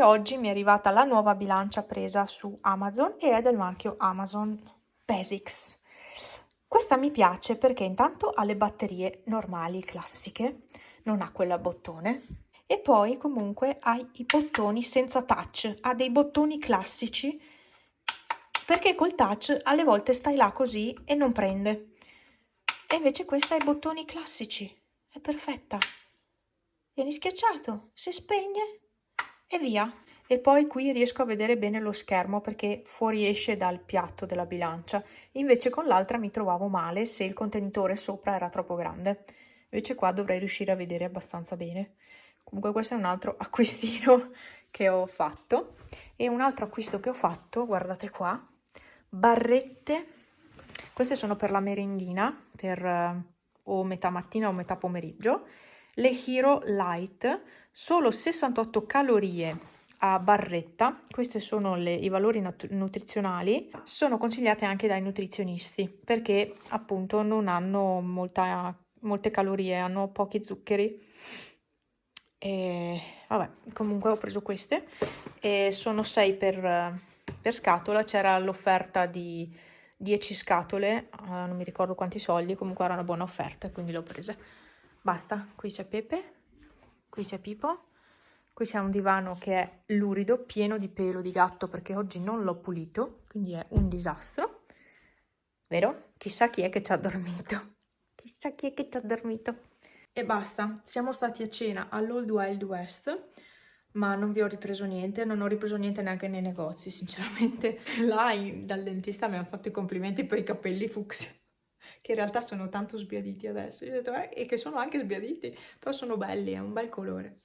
Oggi mi è arrivata la nuova bilancia presa su Amazon e è del marchio Amazon Basics. Questa mi piace perché intanto ha le batterie normali, classiche, non ha quella a bottone, e poi comunque ha i bottoni senza touch, ha dei bottoni classici, perché col touch alle volte stai là così e non prende. E invece questa ha i bottoni classici, è perfetta. Vieni schiacciato, si spegne e via. E poi qui riesco a vedere bene lo schermo perché fuoriesce dal piatto della bilancia. Invece con l'altra mi trovavo male se il contenitore sopra era troppo grande. Invece qua dovrei riuscire a vedere abbastanza bene. Comunque questo è un altro acquistino che ho fatto. E un altro acquisto che ho fatto, guardate qua, barrette. Queste sono per la merendina, per o metà mattina o metà pomeriggio. Le Hero Light, solo 68 calorie a barretta. Questi sono i valori nutrizionali. Sono consigliate anche dai nutrizionisti perché appunto non hanno molte calorie, hanno pochi zuccheri. E vabbè, comunque ho preso queste e sono 6 per scatola. C'era l'offerta di 10 scatole, non mi ricordo quanti soldi, comunque era una buona offerta e quindi le ho prese. Basta, qui c'è Pepe, qui c'è Pipo, qui c'è un divano che è lurido, pieno di pelo di gatto perché oggi non l'ho pulito, quindi è un disastro, vero? Chissà chi è che ci ha dormito, chissà chi è che ci ha dormito. E basta, siamo stati a cena all'Old Wild West, ma non vi ho ripreso niente, non ho ripreso niente neanche nei negozi, sinceramente. Là dal dentista mi hanno fatto i complimenti per i capelli fucsia, che in realtà sono tanto sbiaditi adesso. Io ho detto, e che sono anche sbiaditi, però sono belli, è un bel colore.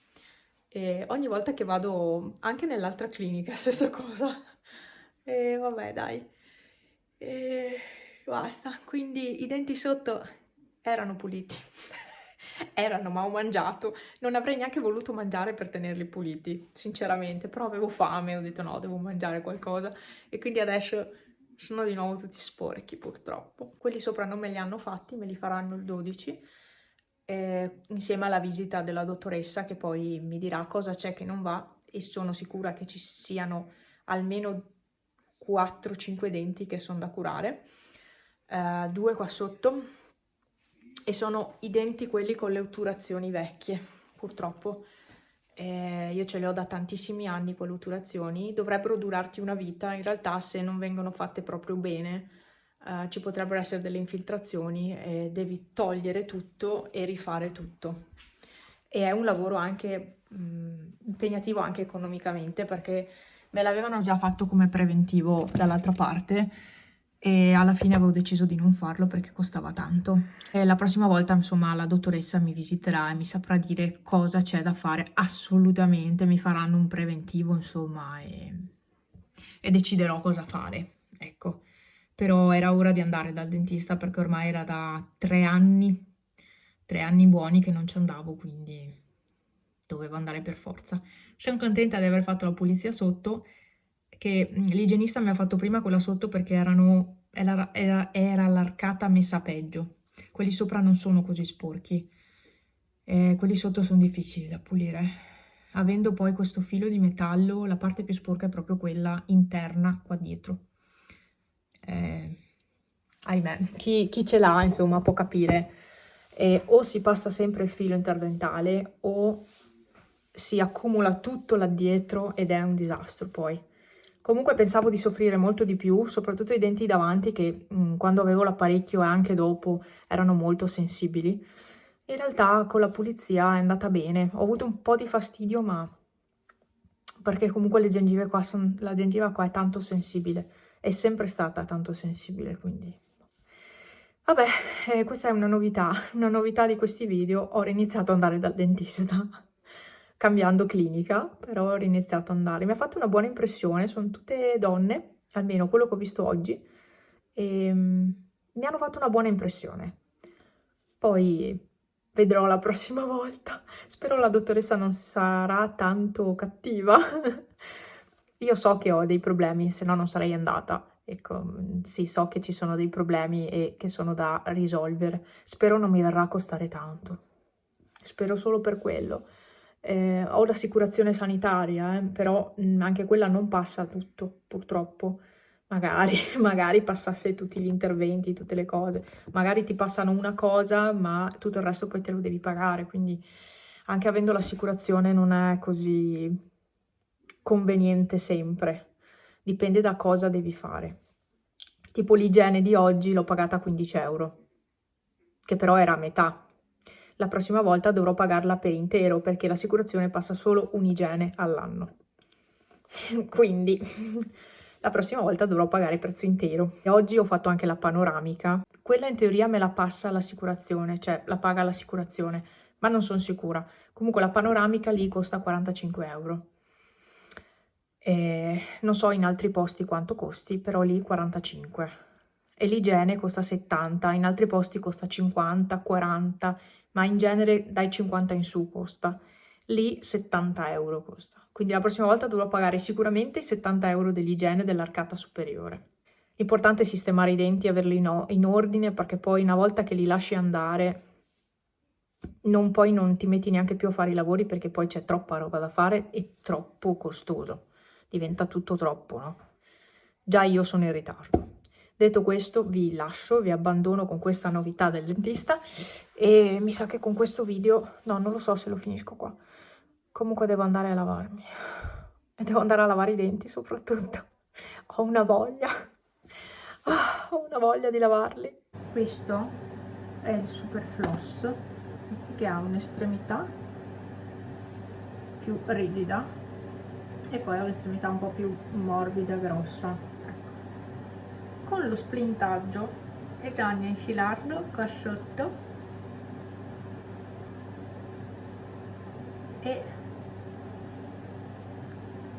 E ogni volta che vado, anche nell'altra clinica, stessa cosa. E vabbè, dai. E basta, quindi i denti sotto erano puliti. Erano, ma ho mangiato. Non avrei neanche voluto mangiare per tenerli puliti, sinceramente, però avevo fame, ho detto no, devo mangiare qualcosa. E quindi adesso sono di nuovo tutti sporchi, purtroppo. Quelli sopra non me li hanno fatti, me li faranno il 12, insieme alla visita della dottoressa che poi mi dirà cosa c'è che non va e sono sicura che ci siano almeno 4-5 denti che sono da curare, 2 qua sotto, e sono i denti quelli con le otturazioni vecchie, purtroppo. Io ce le ho da tantissimi anni con le otturazioni, dovrebbero durarti una vita, in realtà se non vengono fatte proprio bene ci potrebbero essere delle infiltrazioni e devi togliere tutto e rifare tutto. E è un lavoro anche impegnativo anche economicamente perché me l'avevano già fatto come preventivo dall'altra parte e alla fine avevo deciso di non farlo perché costava tanto. E la prossima volta, insomma, la dottoressa mi visiterà e mi saprà dire cosa c'è da fare assolutamente, mi faranno un preventivo, insomma, e deciderò cosa fare, ecco. Però era ora di andare dal dentista perché ormai era da 3 anni buoni che non ci andavo, quindi dovevo andare per forza. Sono contenta di aver fatto la pulizia sotto, che l'igienista mi ha fatto prima quella sotto perché era l'arcata messa peggio. Quelli sopra non sono così sporchi, quelli sotto sono difficili da pulire. Avendo poi questo filo di metallo, la parte più sporca è proprio quella interna qua dietro. Ahimè, chi ce l'ha, insomma, può capire. O si passa sempre il filo interdentale o si accumula tutto là dietro ed è un disastro poi. Comunque pensavo di soffrire molto di più, soprattutto i denti davanti che quando avevo l'apparecchio e anche dopo erano molto sensibili. In realtà con la pulizia è andata bene, ho avuto un po' di fastidio ma perché comunque la gengiva qua è tanto sensibile, è sempre stata tanto sensibile, quindi vabbè, questa è una novità di questi video. Ho riniziato ad andare dal dentista, cambiando clinica, però ho riniziato ad andare. Mi ha fatto una buona impressione, sono tutte donne, almeno quello che ho visto oggi, e mi hanno fatto una buona impressione. Poi vedrò la prossima volta. Spero la dottoressa non sarà tanto cattiva. Io so che ho dei problemi, se no non sarei andata. Ecco, sì, so che ci sono dei problemi e che sono da risolvere. Spero non mi verrà a costare tanto. Spero solo per quello. Ho l'assicurazione sanitaria, però anche quella non passa tutto, purtroppo. Magari passasse tutti gli interventi, tutte le cose. Magari ti passano una cosa, ma tutto il resto poi te lo devi pagare. Quindi anche avendo l'assicurazione non è così conveniente sempre. Dipende da cosa devi fare. Tipo l'igiene di oggi l'ho pagata 15 euro, che però era a metà. La prossima volta dovrò pagarla per intero perché l'assicurazione passa solo un'igiene all'anno. Quindi la prossima volta dovrò pagare il prezzo intero. E oggi ho fatto anche la panoramica. Quella in teoria me la passa l'assicurazione, cioè la paga l'assicurazione, ma non sono sicura. Comunque la panoramica lì costa 45 euro. Non so in altri posti quanto costi, però lì 45. E l'igiene costa 70, in altri posti costa 50, 40, ma in genere dai 50 in su costa. Lì 70 euro costa. Quindi la prossima volta dovrò pagare sicuramente i 70 euro dell'igiene dell'arcata superiore. L'importante è sistemare i denti e averli in ordine, perché poi una volta che li lasci andare poi non ti metti neanche più a fare i lavori, perché poi c'è troppa roba da fare e troppo costoso. Diventa tutto troppo, no? Già io sono in ritardo. Detto questo, vi lascio, vi abbandono con questa novità del dentista e mi sa che con questo video, no, non lo so se lo finisco qua. Comunque devo andare a lavarmi e devo andare a lavare i denti soprattutto. Ho una voglia, ho una voglia di lavarli. Questo è il Super Floss, che ha un'estremità più rigida e poi ha l'estremità un po' più morbida e grossa. Ecco. Con lo splintaggio bisogna infilarlo qua sotto e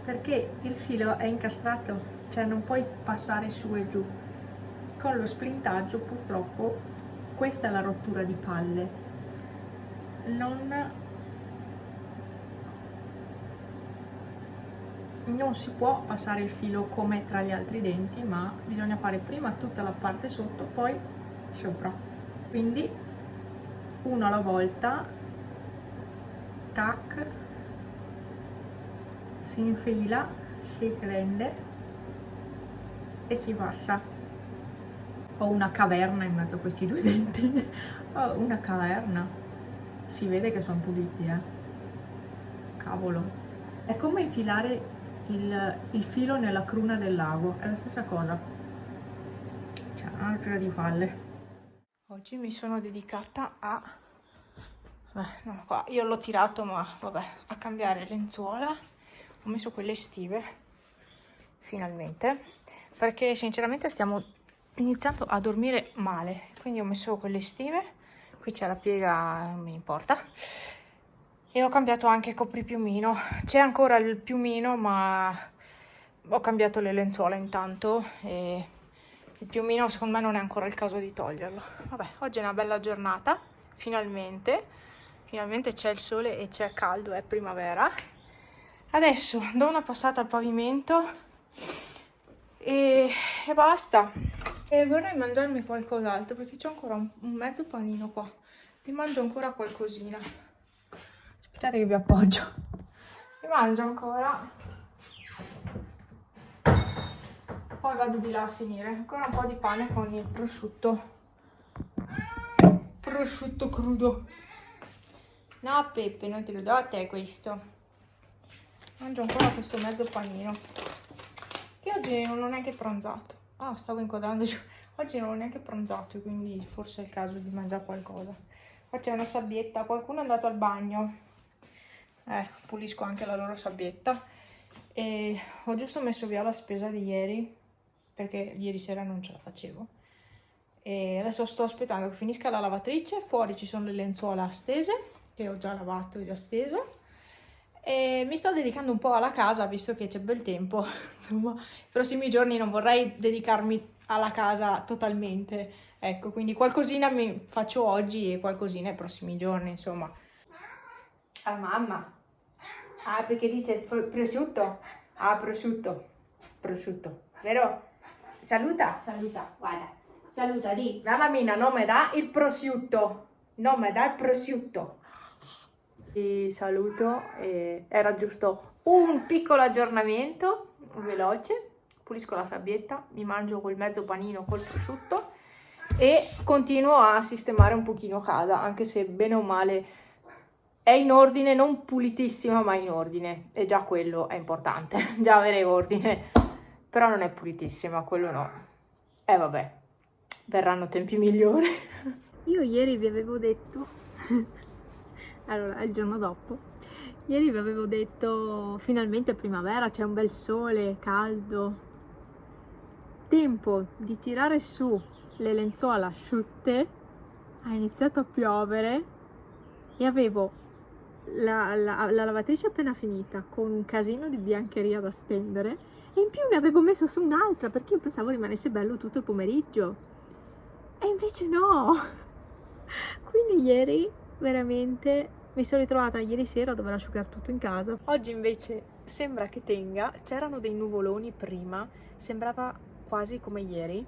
perché il filo è incastrato, cioè non puoi passare su e giù. Con lo splintaggio purtroppo questa è la rottura di palle. Non si può passare il filo come tra gli altri denti, ma bisogna fare prima tutta la parte sotto, poi sopra. Quindi uno alla volta, tac, si infila, si prende e si passa. Ho una caverna in mezzo a questi due denti. Ho una caverna. Si vede che sono puliti, cavolo. È come infilare il filo nella cruna del lago, è la stessa cosa. C'è una rottura di palle. Oggi mi sono dedicata a... no, qua. Io l'ho tirato, ma vabbè, a cambiare lenzuola. Ho messo quelle estive, finalmente, perché sinceramente stiamo iniziando a dormire male. Quindi ho messo quelle estive. Qui c'è la piega, non mi importa. E ho cambiato anche il copripiumino. C'è ancora il piumino, ma ho cambiato le lenzuola intanto e il piumino secondo me non è ancora il caso di toglierlo. Vabbè, oggi è una bella giornata, finalmente c'è il sole e c'è caldo, è primavera. Adesso do una passata al pavimento e basta. E vorrei mangiarmi qualcos'altro perché c'è ancora un mezzo panino qua. Mi mangio ancora qualcosina. Aspettate che vi appoggio. Mi mangio ancora. Poi vado di là a finire. Ancora un po' di pane con il prosciutto. Prosciutto crudo. No, Peppe, non te lo do a te questo. Mangio ancora questo mezzo panino. Che oggi non ho neanche pranzato. Ah, stavo inquadrando giù. Oggi non ho neanche pranzato, quindi forse è il caso di mangiare qualcosa. Qua c'è una sabbietta. Qualcuno è andato al bagno. Pulisco anche la loro sabbietta. E ho giusto messo via la spesa di ieri, perché ieri sera non ce la facevo. E adesso sto aspettando che finisca la lavatrice. Fuori ci sono le lenzuola stese, che ho già lavato e già steso. E mi sto dedicando un po' alla casa, visto che c'è bel tempo. Insomma, i prossimi giorni non vorrei dedicarmi alla casa totalmente. Ecco, quindi qualcosina mi faccio oggi e qualcosina i prossimi giorni, insomma. Ah, mamma. Ah, perché lì c'è il prosciutto. Ah, prosciutto. Prosciutto, vero? Saluta, guarda. Saluta, di. Mamma mia, non mi dà il prosciutto. Non mi dà il prosciutto. Vi saluto, era giusto un piccolo aggiornamento veloce. Pulisco la sabbietta, mi mangio quel mezzo panino col prosciutto e continuo a sistemare un pochino casa, anche se bene o male è in ordine, non pulitissima ma in ordine, e già quello è importante, già avere ordine, però non è pulitissima, quello no. E vabbè, verranno tempi migliori. Io ieri vi avevo detto, allora il giorno dopo, ieri vi avevo detto finalmente è primavera, c'è un bel sole, caldo, tempo di tirare su le lenzuola asciutte, ha iniziato a piovere e avevo la lavatrice appena finita con un casino di biancheria da stendere e in più ne avevo messo su un'altra perché io pensavo rimanesse bello tutto il pomeriggio e invece no. Quindi ieri veramente mi sono ritrovata ieri sera a dover asciugare tutto in casa. Oggi invece sembra che tenga, c'erano dei nuvoloni prima, sembrava quasi come ieri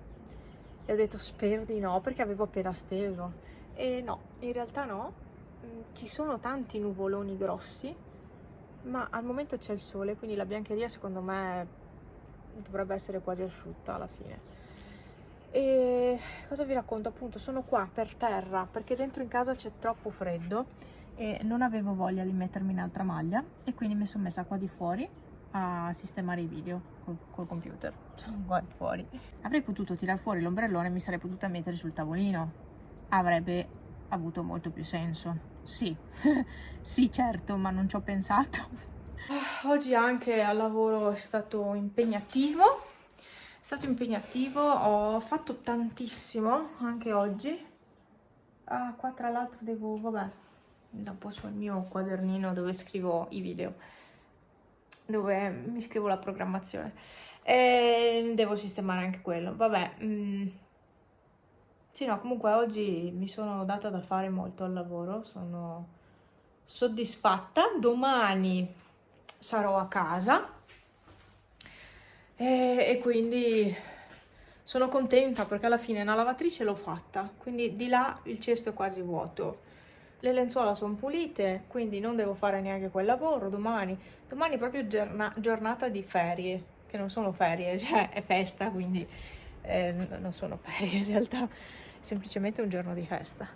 e ho detto spero di no perché avevo appena steso e no, in realtà no. Ci sono tanti nuvoloni grossi, ma al momento c'è il sole, quindi la biancheria secondo me dovrebbe essere quasi asciutta alla fine. E cosa vi racconto? Appunto sono qua per terra perché dentro in casa c'è troppo freddo e non avevo voglia di mettermi in altra maglia e quindi mi sono messa qua di fuori a sistemare i video col computer. Sono qua di fuori. Avrei potuto tirare fuori l'ombrellone e mi sarei potuta mettere sul tavolino, avrebbe avuto molto più senso. Sì, sì certo, ma non ci ho pensato. Oggi anche al lavoro è stato impegnativo. Ho fatto tantissimo anche oggi. Qua tra l'altro devo, vabbè, dopo sul mio quadernino dove scrivo i video, dove mi scrivo la programmazione. E devo sistemare anche quello, vabbè. Sì, no, comunque oggi mi sono data da fare molto al lavoro, sono soddisfatta. Domani sarò a casa e quindi sono contenta perché alla fine una lavatrice l'ho fatta, quindi di là il cesto è quasi vuoto. Le lenzuola sono pulite, quindi non devo fare neanche quel lavoro domani. Domani è proprio giornata di ferie, che non sono ferie, cioè è festa, quindi non sono ferie in realtà, semplicemente un giorno di festa.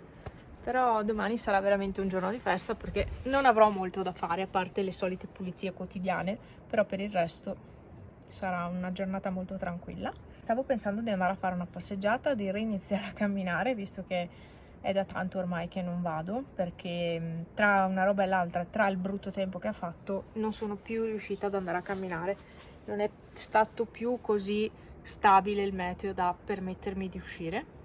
Però domani sarà veramente un giorno di festa perché non avrò molto da fare, a parte le solite pulizie quotidiane, però per il resto sarà una giornata molto tranquilla. Stavo pensando di andare a fare una passeggiata, di reiniziare a camminare, visto che è da tanto ormai che non vado, perché tra una roba e l'altra, tra il brutto tempo che ha fatto, non sono più riuscita ad andare a camminare. Non è stato più così stabile il meteo da permettermi di uscire.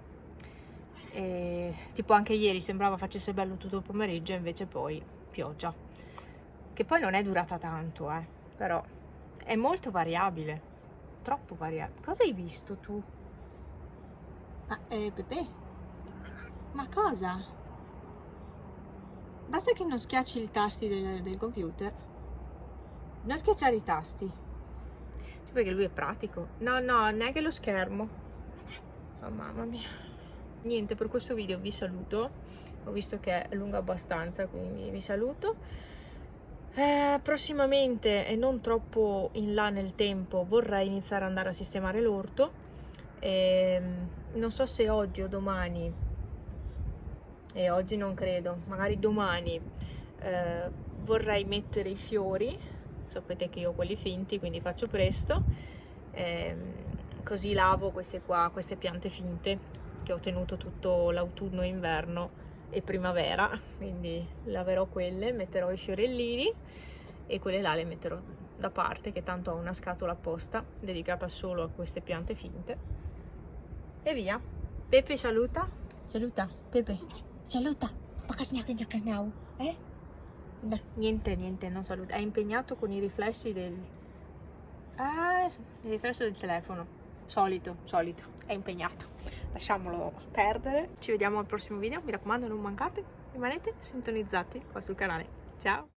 E, tipo anche ieri sembrava facesse bello tutto il pomeriggio, invece poi pioggia. Che poi non è durata tanto, però è molto variabile, troppo variabile. Cosa hai visto tu? Ma Pepe? Ma cosa? Basta che non schiacci i tasti del computer. Non schiacciare i tasti. Sì, perché lui è pratico. No, neanche lo schermo. Oh, mamma mia. Niente, per questo video vi saluto. Ho visto che è lungo abbastanza, quindi vi saluto. Prossimamente e non troppo in là nel tempo vorrei iniziare ad andare a sistemare l'orto. Non so se oggi o domani, e oggi non credo, magari domani vorrei mettere i fiori. Sapete che io ho quelli finti, quindi faccio presto, così lavo queste piante finte che ho tenuto tutto l'autunno e inverno e primavera, quindi laverò quelle, metterò i fiorellini e quelle là le metterò da parte, che tanto ho una scatola apposta dedicata solo a queste piante finte e via. Pepe saluta Pepe saluta, no, niente, non saluta, è impegnato con i riflessi il riflesso del telefono, solito, è impegnato. Lasciamolo perdere, ci vediamo al prossimo video, mi raccomando non mancate, rimanete sintonizzati qua sul canale, ciao!